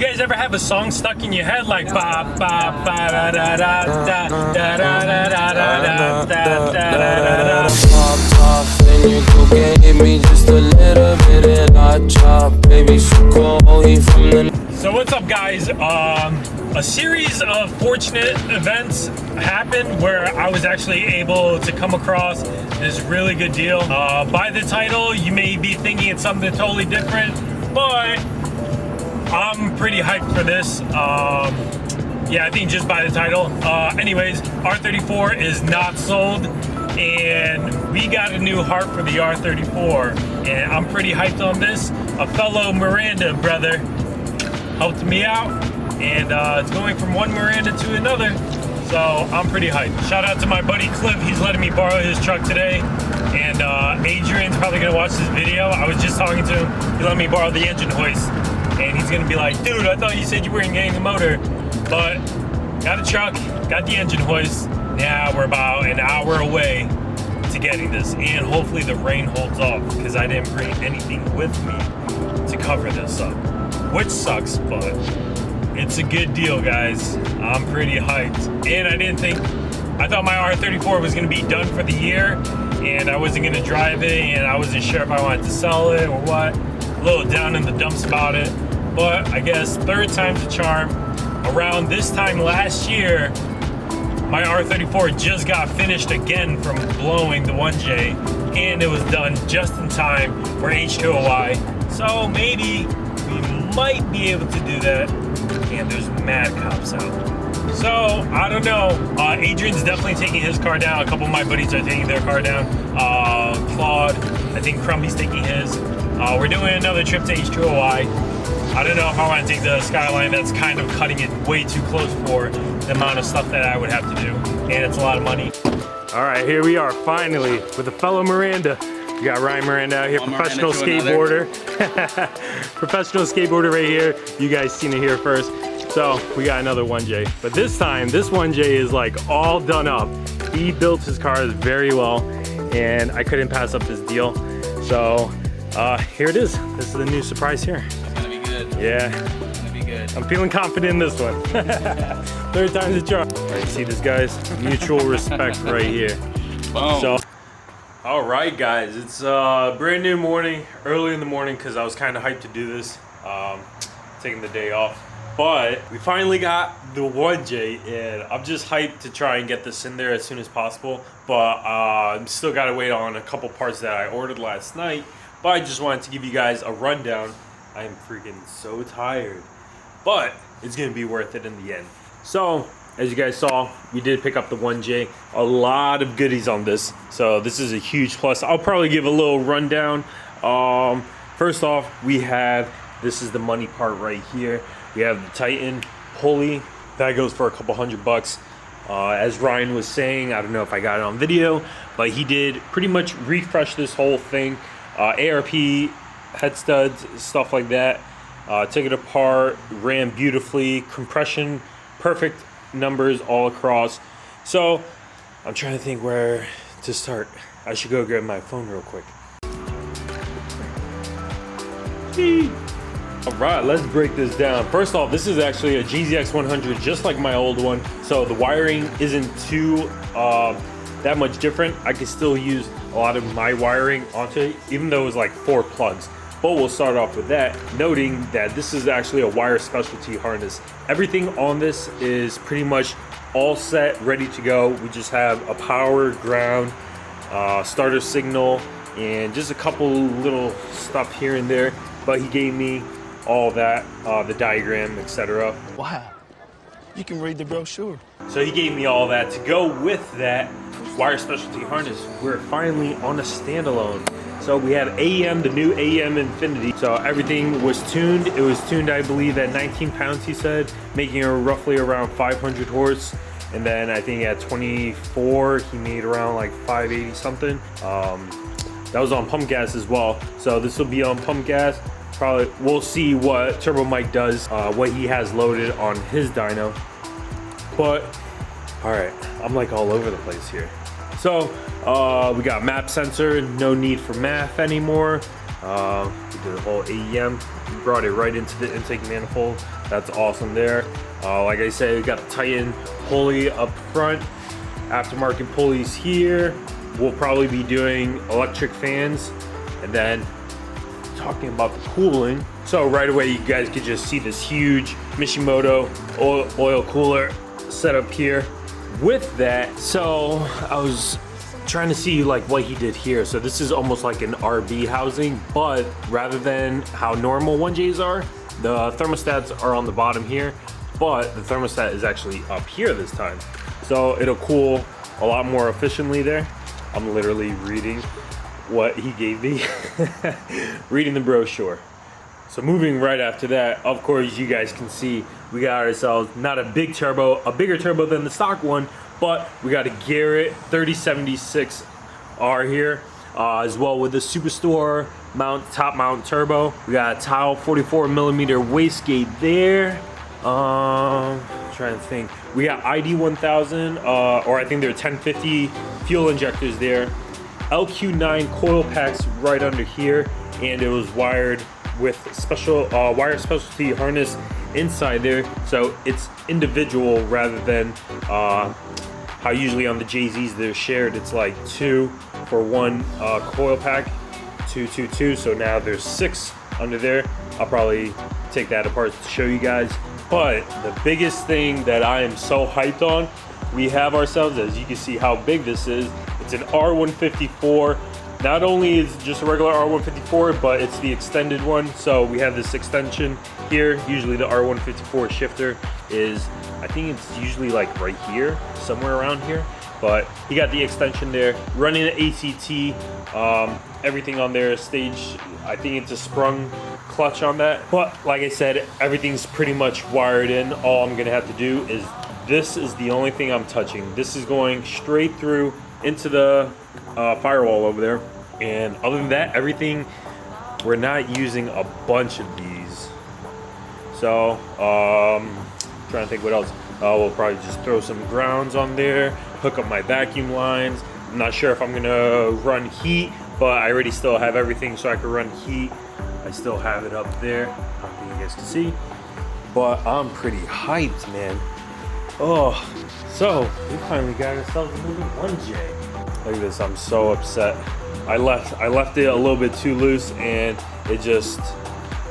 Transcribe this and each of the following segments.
guys ever have a song stuck in your head like ba ba ba da da da da da da da da da da da? Pop off and you go get me just a little bit of hot chop, baby. So from the. So what's up, guys? A series of fortunate events happened where I was actually able to come across this really good deal. By the title, you may be thinking it's something totally different, but I'm pretty hyped for this. Yeah, I think just by the title. Anyways, R34 is not sold, and we got a new heart for the R34, and I'm pretty hyped on this. A fellow Miranda brother helped me out, and it's going from one Miranda to another, so I'm pretty hyped. Shout out to my buddy Cliff. He's letting me borrow his truck today, and Adrian's probably gonna watch this video. I was just talking to him. He let me borrow the engine hoist, and he's gonna be like, dude, I thought you said you weren't getting the motor. But got a truck, got the engine hoist. Now we're about an hour away to getting this, and hopefully the rain holds off, because I didn't bring anything with me to cover this up, which sucks, but it's a good deal, guys. I'm pretty hyped. And I thought my R34 was gonna be done for the year, and I wasn't gonna drive it, and I wasn't sure if I wanted to sell it or what. A little down in the dumps about it, but I guess third time's a charm. Around this time last year, my R34 just got finished again from blowing the 1J, and it was done just in time for H2OI. So maybe we might be able to do that, and there's mad cops out. So, I don't know. Adrian's definitely taking his car down. A couple of my buddies are taking their car down. Claude, I think Crumbly's taking his. We're doing another trip to H2OI. I don't know if I want to take the Skyline. That's kind of cutting it way too close for the amount of stuff that I would have to do, and it's a lot of money. All right, here we are finally with a fellow Miranda. We got Ryan Miranda out here, professional skateboarder. Professional skateboarder right here. You guys seen it here first. So we got another 1J, but this time this 1J is like all done up. He built his cars very well, and I couldn't pass up this deal. So here it is. This is the new surprise here. Yeah, it's gonna be good. I'm feeling confident in this one. Third time's a charm. All right, see this, guys? Mutual respect right here. Boom. So, all right, guys, it's brand new morning, early in the morning, because I was kind of hyped to do this, taking the day off. But we finally got the 1J, and I'm just hyped to try and get this in there as soon as possible. But I'm still got to wait on a couple parts that I ordered last night. But I just wanted to give you guys a rundown. I am freaking so tired, but it's gonna be worth it in the end. So, as you guys saw, we did pick up the 1J. A lot of goodies on this, so this is a huge plus. I'll probably give a little rundown. First off, this is the money part right here. We have the Titan Pulley. That goes for a couple $100. As Ryan was saying, I don't know if I got it on video, but he did pretty much refresh this whole thing. ARP head studs, stuff like that. Took it apart, ran beautifully, compression, perfect numbers all across. So I'm trying to think where to start. I should go grab my phone real quick. All right, let's break this down. First off, this is actually a GZX 100, just like my old one. So the wiring isn't too that much different. I can still use a lot of my wiring onto it, even though it was like 4 plugs. But we'll start off with that, noting that this is actually a wire specialty harness. Everything on this is pretty much all set, ready to go. We just have a power, ground, starter signal, and just a couple little stuff here and there. But he gave me all that, the diagram, etc. Wow, you can read the brochure. So he gave me all that to go with that wire specialty harness. We're finally on a standalone. So we had AEM, the new AEM Infinity. So everything was tuned. It was tuned, I believe, at 19 pounds, he said, making it roughly around 500 horse. And then I think at 24, he made around like 580 something. That was on pump gas as well. So this will be on pump gas. Probably we'll see what Turbo Mike does, what he has loaded on his dyno. But all right, I'm like all over the place here. So we got map sensor, no need for math anymore. We did the whole AEM. We brought it right into the intake manifold. That's awesome there. Like I said, we got the Titan pulley up front, aftermarket pulleys here. We'll probably be doing electric fans, and then talking about the cooling. So right away, you guys could just see this huge Mishimoto oil cooler set up here. With that, so I was trying to see like what he did here. So this is almost like an RB housing, but rather than how normal 1Js are, the thermostats are on the bottom here, but the thermostat is actually up here this time. So it'll cool a lot more efficiently there. I'm literally reading what he gave me, reading the brochure. So moving right after that, of course, you guys can see we got ourselves not a big turbo, a bigger turbo than the stock one, but we got a Garrett 3076R here, as well with the Superstore top mount turbo. We got a Tile 44mm wastegate there. Trying to think. We got ID 1000, or I think they're 1050 fuel injectors there. LQ9 coil packs right under here, and it was wired with special wire specialty harness inside there, so it's individual rather than how usually on the JZs they're shared. It's like 2 for 1 coil pack, 2. So now there's 6 under there. I'll probably take that apart to show you guys. But the biggest thing that I am so hyped on, we have ourselves, as you can see how big this is. It's an R154. Not only is it just a regular R154, but it's the extended one. So we have this extension here. Usually the R154 shifter is, I think it's usually like right here, somewhere around here. But he got the extension there, running an ACT, everything on there, stage, I think it's a sprung clutch on that. But like I said, everything's pretty much wired in. All I'm gonna have to do is, this is the only thing I'm touching. This is going straight through into the firewall over there. And other than that, everything, we're not using a bunch of these. So, trying to think what else. We'll probably just throw some grounds on there, hook up my vacuum lines. I'm not sure if I'm gonna run heat, but I already still have everything so I can run heat. I still have it up there. I don't think you guys can see, but I'm pretty hyped, man. Oh, so we finally got ourselves a little 1J. Look at this, I'm so upset. I left it a little bit too loose and it just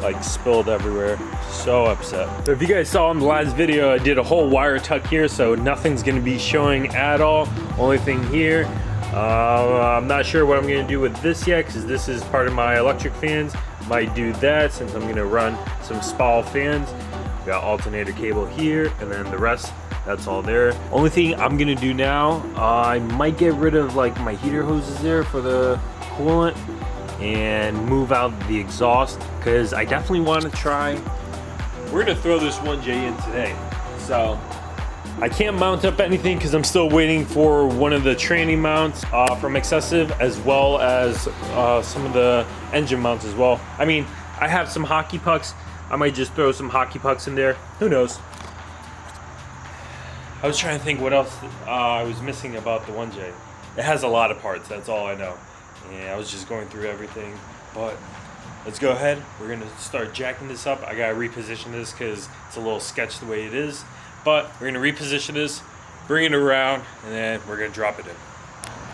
like spilled everywhere. So upset. So if you guys saw in the last video, I did a whole wire tuck here, so nothing's gonna be showing at all. Only thing here, I'm not sure what I'm gonna do with this yet, because this is part of my electric fans. Might do that since I'm gonna run some SPAL fans. We got alternator cable here, and then the rest, that's all there. Only thing I'm gonna do now, I might get rid of like my heater hoses there for the coolant and move out the exhaust, because I definitely want to try. We're gonna throw this 1J in today, so I can't mount up anything because I'm still waiting for one of the training mounts from Excessive, as well as some of the engine mounts as well. I mean, I have some hockey pucks. I might just throw some hockey pucks in there. Who knows? I was trying to think what else I was missing about the 1J. It has a lot of parts, that's all I know. And I was just going through everything, but let's go ahead. We're gonna start jacking this up. I gotta reposition this because it's a little sketched the way it is. But we're gonna reposition this, bring it around, and then we're gonna drop it in.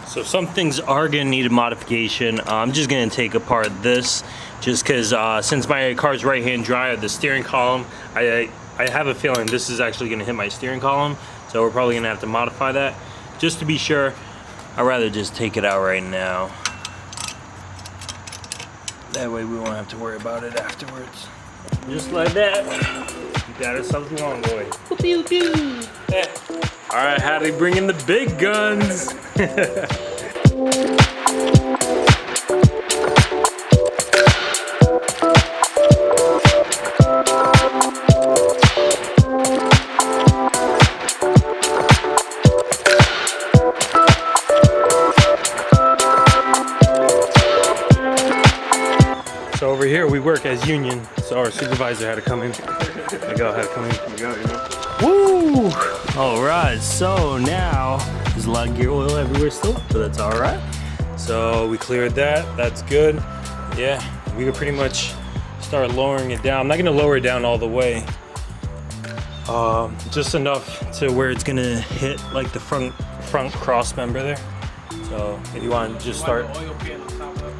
So some things are gonna need a modification. I'm just gonna take apart this, just because since my car's right-hand drive, the steering column, I have a feeling this is actually gonna hit my steering column. So we're probably gonna have to modify that. Just to be sure, I'd rather just take it out right now. That way we won't have to worry about it afterwards. Just like that. We got ourselves a long way. Pew, pew. Yeah. All right, how do we bring in the big guns? So over here we work as union, so our supervisor had to come in. Miguel had to come in. Miguel, you know. Woo! All right, so now there's a lot of gear oil everywhere still, but that's all right. So we cleared that, that's good. Yeah, We could pretty much start lowering it down. I'm not gonna lower it down all the way. Just enough to where it's gonna hit like the front cross member there. So if you want to just start,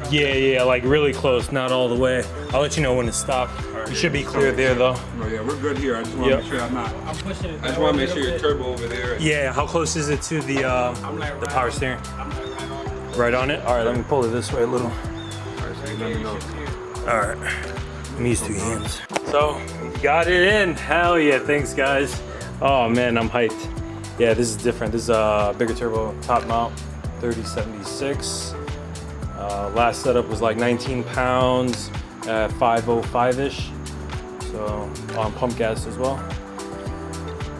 yeah, like really close, not all the way. I'll let you know when to stop. You should be clear there though. Oh yeah, we're good here. I just want to make sure I'm not. I just want to make sure your turbo over there. Yeah, how close is it to the power steering? Right on it. All right, let me pull it this way a little. All right, let me use 2 hands. So, got it in. Hell yeah, thanks guys. Oh man, I'm hyped. Yeah, this is different. This is a bigger turbo top mount, 3076. Last setup was like 19 pounds at 505-ish. So, on pump gas as well.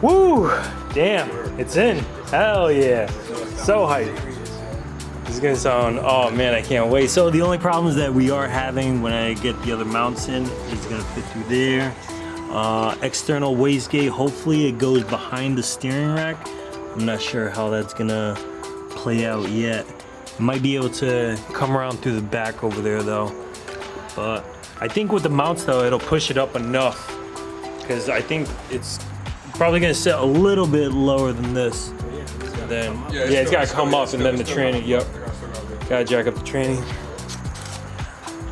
Woo, damn, it's in. Hell yeah, so hyped. This is gonna sound, oh man, I can't wait. So the only problems that we are having when I get the other mounts in is gonna fit through there. External wastegate, hopefully it goes behind the steering rack. I'm not sure how that's gonna play out yet. It might be able to come around through the back over there though. But I think with the mounts though, it'll push it up enough because I think it's probably gonna sit a little bit lower than this. And then, yeah, it's gotta come up and then the tranny, yep. Gotta jack up the tranny.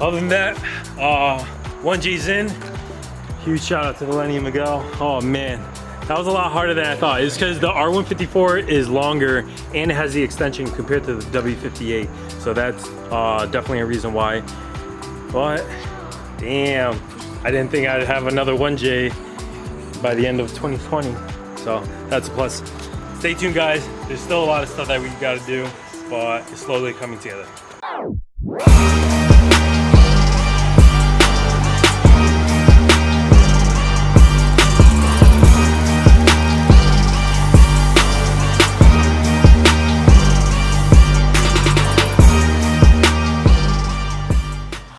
Other than that, 1G's in. Huge shout out to the Lenny and Miguel. Oh man, that was a lot harder than I thought. It's because the R154 is longer and it has the extension compared to the W58. So that's definitely a reason why. But damn, I didn't think I'd have another 1J by the end of 2020. So that's a plus. Stay tuned guys. There's still a lot of stuff that we gotta do, but it's slowly coming together.